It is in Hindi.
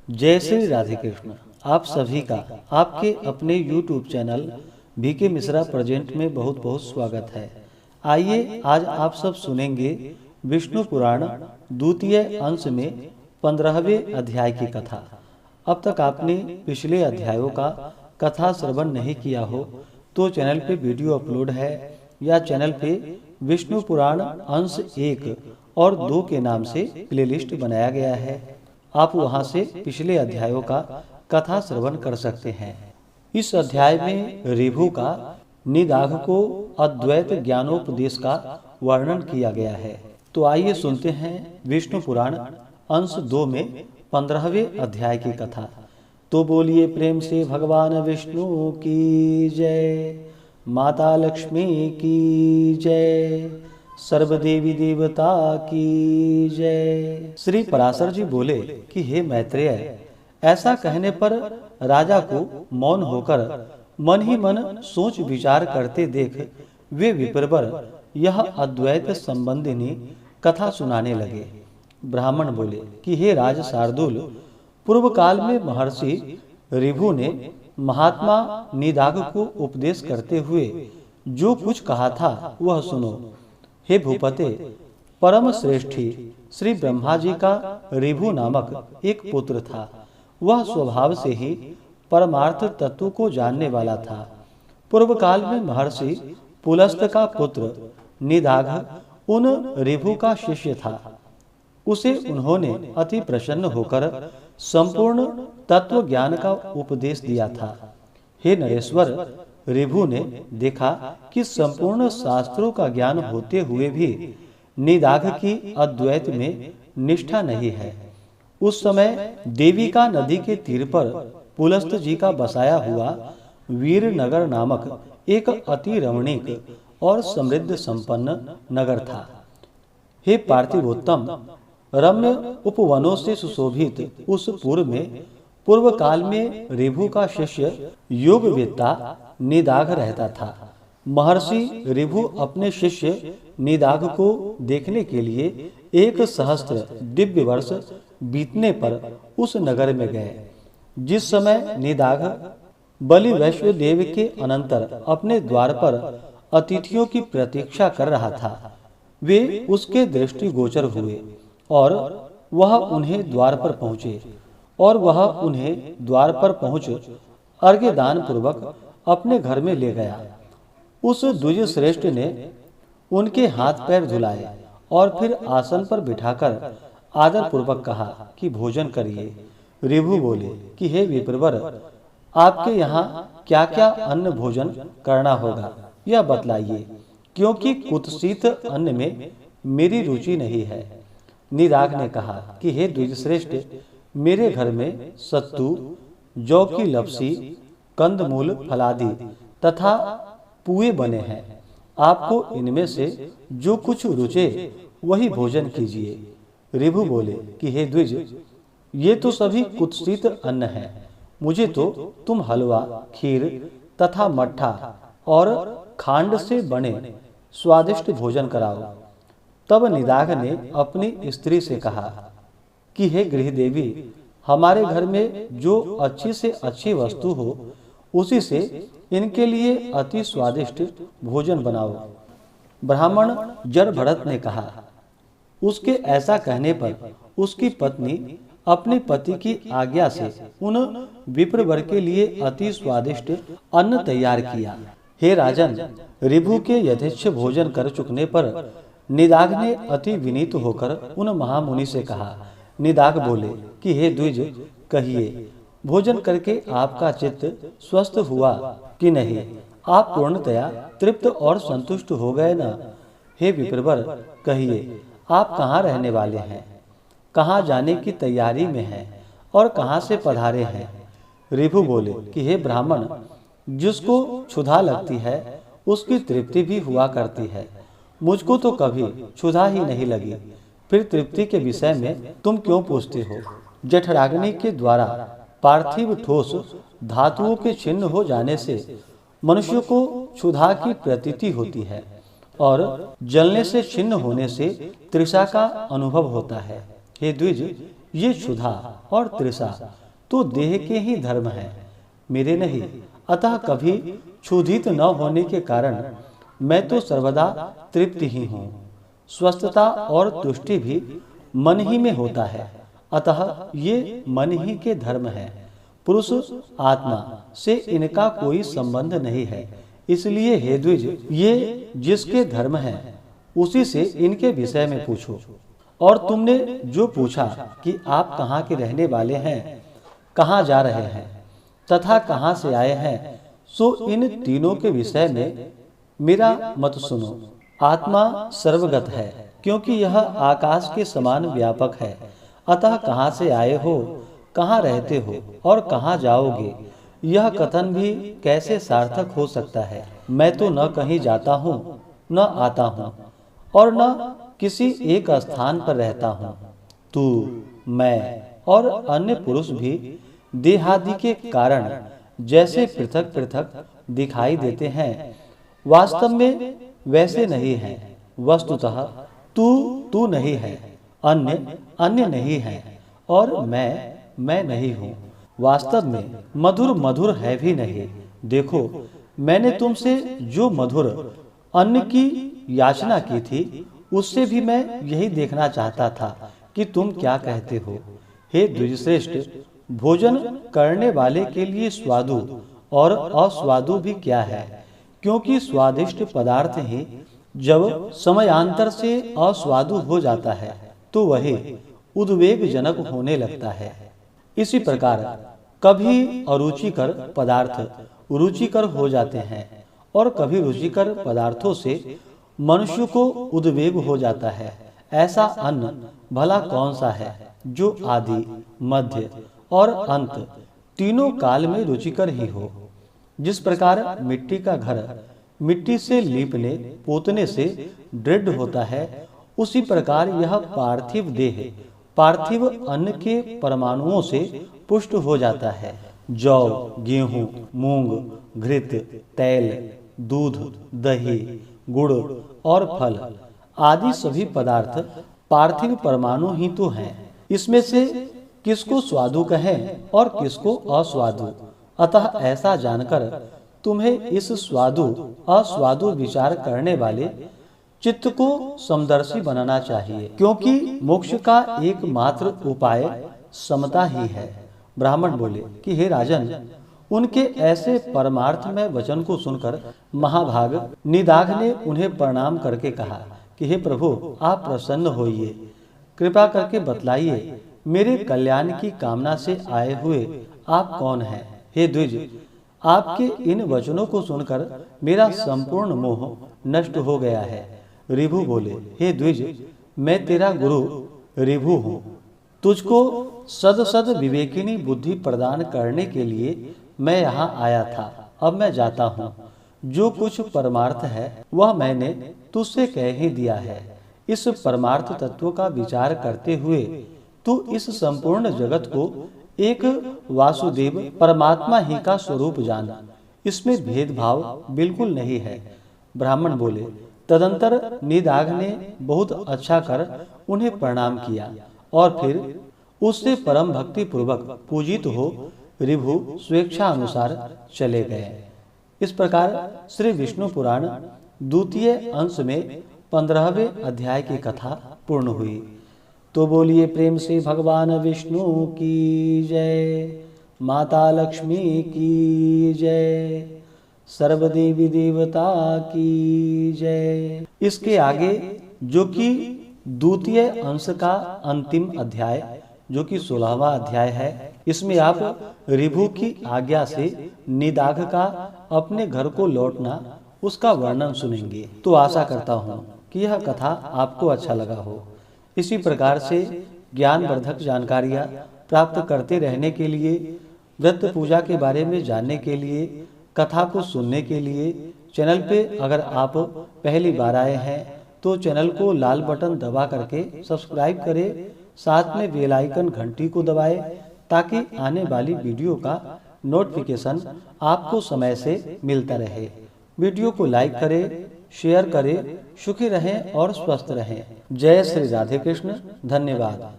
जय श्री राधे कृष्ण। आप सभी का आपके अपने YouTube channel BK Mishra present में बहुत बहुत स्वागत है। आइए आज आप सब सुनेंगे विष्णु पुराण द्वितीय अंश में 15वें अध्याय की कथा। अब तक आपने पिछले अध्यायों का कथा श्रवण नहीं किया हो तो चैनल पे वीडियो अपलोड है या चैनल पे विष्णु पुराण अंश 1 और 2 के नाम से प्लेलिस्ट बनाया गया है। आप वहां से पिछले अध्यायों का कथा श्रवण कर सकते हैं। इस अध्याय में ऋभु का निदाघ को अद्वैत ज्ञानोपदेश का वर्णन किया गया है। तो आइए सुनते हैं विष्णु पुराण अंश 2 में 15वें अध्याय की कथा। तो बोलिए प्रेम से भगवान विष्णु की जय, माता लक्ष्मी की जय, सर्वदेवी देवता की जय। श्री पराशर जी बोले कि हे मैत्रेय, ऐसा कहने पर राजा को मौन होकर मन ही मन सोच विचार करते देख वे विप्रवर यह अद्वैत संबंधिनी कथा सुनाने लगे। ब्राह्मण बोले कि हे राज शार्दूल, पूर्व काल में महर्षि ऋभु ने महात्मा निदाघ को उपदेश करते हुए जो कुछ कहा था वह सुनो। हे भूपते, परम श्रेष्ठी श्री ब्रह्मा जी का ऋभु नामक एक पुत्र था। वह स्वभाव से ही परमार्थ तत्व को जानने वाला था। पूर्व काल में महर्षि पुलस्त का पुत्र निदाघ उन ऋभु का शिष्य था। उसे उन्होंने अति प्रसन्न होकर संपूर्ण तत्व ज्ञान का उपदेश दिया था। हे नरेश्वर, ऋभु ने देखा कि संपूर्ण शास्त्रों का ज्ञान होते हुए भी निदाघ की अद्वैत में निष्ठा नहीं है। उस समय देविका नदी के तीर पर पुलस्त जी का बसाया हुआ वीरनगर नामक एक अति रमणीक और समृद्ध संपन्न नगर था। हे पार्थिवोत्तम, रम्य उपवनों से सुशोभित उस पुर में पूर्व काल में ऋभु का शिष्य योगवेत्ता निदाघ रहता था। महर्षि ऋभु अपने शिष्य निदाघ को देखने के लिए 1,000 दिव्य वर्ष बीतने पर उस नगर में गए। जिस समय निदाघ बलि वैश्व देव के अनंतर अपने द्वार पर अतिथियों की प्रतीक्षा कर रहा था, वे उसके दृष्टिगोचर हुए और वह उन्हें द्वार पर पहुंचे और वह उन्हें द्वार पर पहुंच अर्घ्यदान पूर्वक अपने घर में ले गया। उस द्विज श्रेष्ठ ने उनके हाथ पैर धुलाए और फिर आसन पर बिठाकर आदर पूर्वक कहा कि भोजन करिए। ऋभु बोले कि हे विप्रवर, आपके यहाँ क्या क्या अन्न भोजन करना होगा यह बतलाइए, क्योंकि कुत्सित अन्न में मेरी रुचि नहीं है। निदाघ ने कहा कि हे द्विजश्रेष्ठ, मेरे घर में सत्तू, जौ की लपसी, कंदमूल फलादि तथा पुए बने हैं। आपको इनमें से जो कुछ रुचे वही भोजन कीजिए। ऋभु बोले कि हे द्विज, ये तो सभी कुत्सित अन्न हैं। मुझे तो तुम हलवा, खीर तथा मट्ठा और खांड से बने स्वादिष्ट भोजन कराओ। तब निदाघ ने अपनी स्त्री से कहा कि हे गृह देवी, हमारे घर में जो अच्छी से अच्छी वस्तु हो उसी से इनके लिए अति स्वादिष्ट भोजन बनाओ। ब्राह्मण जड़ भरत ने कहा। उसके ऐसा कहने पर उसकी पत्नी अपने पति की आज्ञा से उन विप्रवर के लिए अति स्वादिष्ट अन्न तैयार किया। हे राजन, ऋभु के यथेच्छ भोजन कर चुकने पर निदाघ ने अति विनीत होकर उन महामुनि से कहा। निदाघ बोले कि हे द्विज, कहिए भोजन करके आपका चित्त स्वस्थ हुआ कि नहीं? आप पूर्णतया तृप्त और संतुष्ट हो गए ना? हे विप्रवर, कहिए आप कहाँ रहने वाले हैं, कहाँ जाने की तैयारी में हैं और कहाँ से पधारे हैं? ऋभु बोले कि हे ब्राह्मण, जिसको क्षुधा लगती है उसकी तृप्ति भी हुआ करती है। मुझको तो कभी क्षुधा ही नहीं लगी, फिर तृप्ति के विषय में तुम क्यों पूछते हो? जठराग्नि के द्वारा पार्थिव ठोस धातुओं के छिन्न हो जाने से मनुष्य को क्षुधा की प्रतीति होती है और जलने से छिन्न होने से तृषा का अनुभव होता है। हे द्विज, ये क्षुधा और तृषा तो देह के ही धर्म है, मेरे नहीं। अतः कभी क्षुधित न होने के कारण मैं तो सर्वदा तृप्त ही हूँ। स्वस्थता और तुष्टि भी मन ही में होता है, अतः ये मन ही के धर्म है। पुरुष आत्मा से इनका कोई संबंध नहीं है। इसलिए हे द्विज, ये जिसके धर्म है उसी से इनके विषय में पूछो। और तुमने जो पूछा कि आप कहाँ के रहने वाले हैं, कहाँ जा रहे हैं तथा कहाँ से आए हैं, सो इन तीनों के विषय में मेरा मत सुनो। आत्मा सर्वगत है, क्योंकि यह आकाश के समान व्यापक है। अतः कहाँ से आए हो, कहाँ रहते हो और कहाँ जाओगे, यह कथन भी कैसे सार्थक हो सकता है। मैं तो न कहीं जाता हूँ, न आता हूँ और न किसी एक स्थान पर रहता हूँ। तू, मैं और अन्य पुरुष भी देहादि के कारण जैसे पृथक पृथक दिखाई देते हैं, वास्तव में वैसे नहीं है। वस्तुतः तू नहीं है, अन्य नहीं है और मैं नहीं हूँ। वास्तव में मधुर है भी नहीं। देखो, मैंने तुमसे जो मधुर अन्न की याचना की थी, उससे भी मैं यही देखना चाहता था कि तुम क्या कहते हो। हे द्विजश्रेष्ठ, भोजन करने वाले के लिए स्वादु और अस्वादु भी क्या है, क्योंकि स्वादिष्ट पदार्थ ही जब समयांतर से अस्वादु हो जाता है तो वही उद्वेगजनक होने लगता है। इसी प्रकार कभी अरुचिकर पदार्थ रुचिकर हो जाते हैं और कभी रुचिकर पदार्थों से मनुष्य को उद्वेग हो जाता है। ऐसा अन्न भला कौन सा है जो आदि, मध्य और अंत तीनों काल में रुचिकर ही हो। जिस प्रकार मिट्टी का घर मिट्टी से लीपने पोतने से दृढ़ होता है, उसी प्रकार यह पार्थिव देह पार्थिव अन्न के परमाणुओं से पुष्ट हो जाता है। जौ, गेहूं, मूंग, घृत, तेल, दूध, दही, गुड़ और फल आदि सभी पदार्थ पार्थिव परमाणु ही तो हैं। इसमें से किसको स्वादु कहें और किसको अस्वादु। अतः ऐसा जानकर तुम्हें इस स्वादु अस्वादु विचार करने वाले चित्त को समदर्शी बनाना चाहिए, क्योंकि मोक्ष का एकमात्र उपाय समता ही है। ब्राह्मण बोले कि हे राजन, उनके ऐसे परमार्थ में वचन को सुनकर महाभाग निदाघ ने उन्हें प्रणाम करके कहा कि हे प्रभु, आप प्रसन्न होइए, कृपा करके बतलाइए, मेरे कल्याण की कामना से आए हुए आप कौन हैं। हे द्विज, आपके इन वचनों को सुनकर मेरा संपूर्ण मोह नष्ट हो गया है। ऋभु बोले, हे द्विज, मैं तेरा गुरु ऋभु हूँ। तुझको सद विवेकिनी बुद्धि प्रदान करने के लिए मैं यहाँ आया था। अब मैं जाता हूँ। जो कुछ परमार्थ है वह मैंने तुझसे कह ही दिया है। इस परमार्थ तत्व का विचार करते हुए तू इस संपूर्ण जगत को एक वासुदेव परमात्मा ही का स्वरूप जाना। इसमें भेदभाव बिल्कुल नहीं है। ब्राह्मण बोले। तदंतर निदाघ ने बहुत अच्छा कर उन्हें प्रणाम किया और फिर उससे परम भक्ति पूर्वक पूजित हो ऋभु स्वेच्छा अनुसार चले गए। इस प्रकार श्री विष्णु पुराण द्वितीय अंश में 15वें अध्याय की कथा पूर्ण हुई। तो बोलिए प्रेम से भगवान विष्णु की जय, माता लक्ष्मी की जय, सर्वदेवी देवता की जय। इसके आगे जो कि द्वितीय अंश का अंतिम अध्याय जो कि 16वां अध्याय है, इसमें आप ऋभु की आज्ञा से निदाघ का अपने घर को लौटना उसका वर्णन सुनेंगे। तो आशा करता हूँ कि यह कथा आपको अच्छा लगा हो। इसी प्रकार से ज्ञानवर्धक जानकारियाँ प्राप्त करते रहने के लिए, व्रत पूजा के बारे में जानने के लिए, कथा को सुनने के लिए चैनल पे अगर आप पहली बार आए हैं तो चैनल को लाल बटन दबा करके सब्सक्राइब करें, साथ में बेल आइकन घंटी को दबाएं ताकि आने वाली वीडियो का नोटिफिकेशन आपको समय से मिलता रहे। वीडियो को लाइक करें, शेयर करें। सुखी रहें और स्वस्थ रहें। जय श्री राधे कृष्ण। धन्यवाद।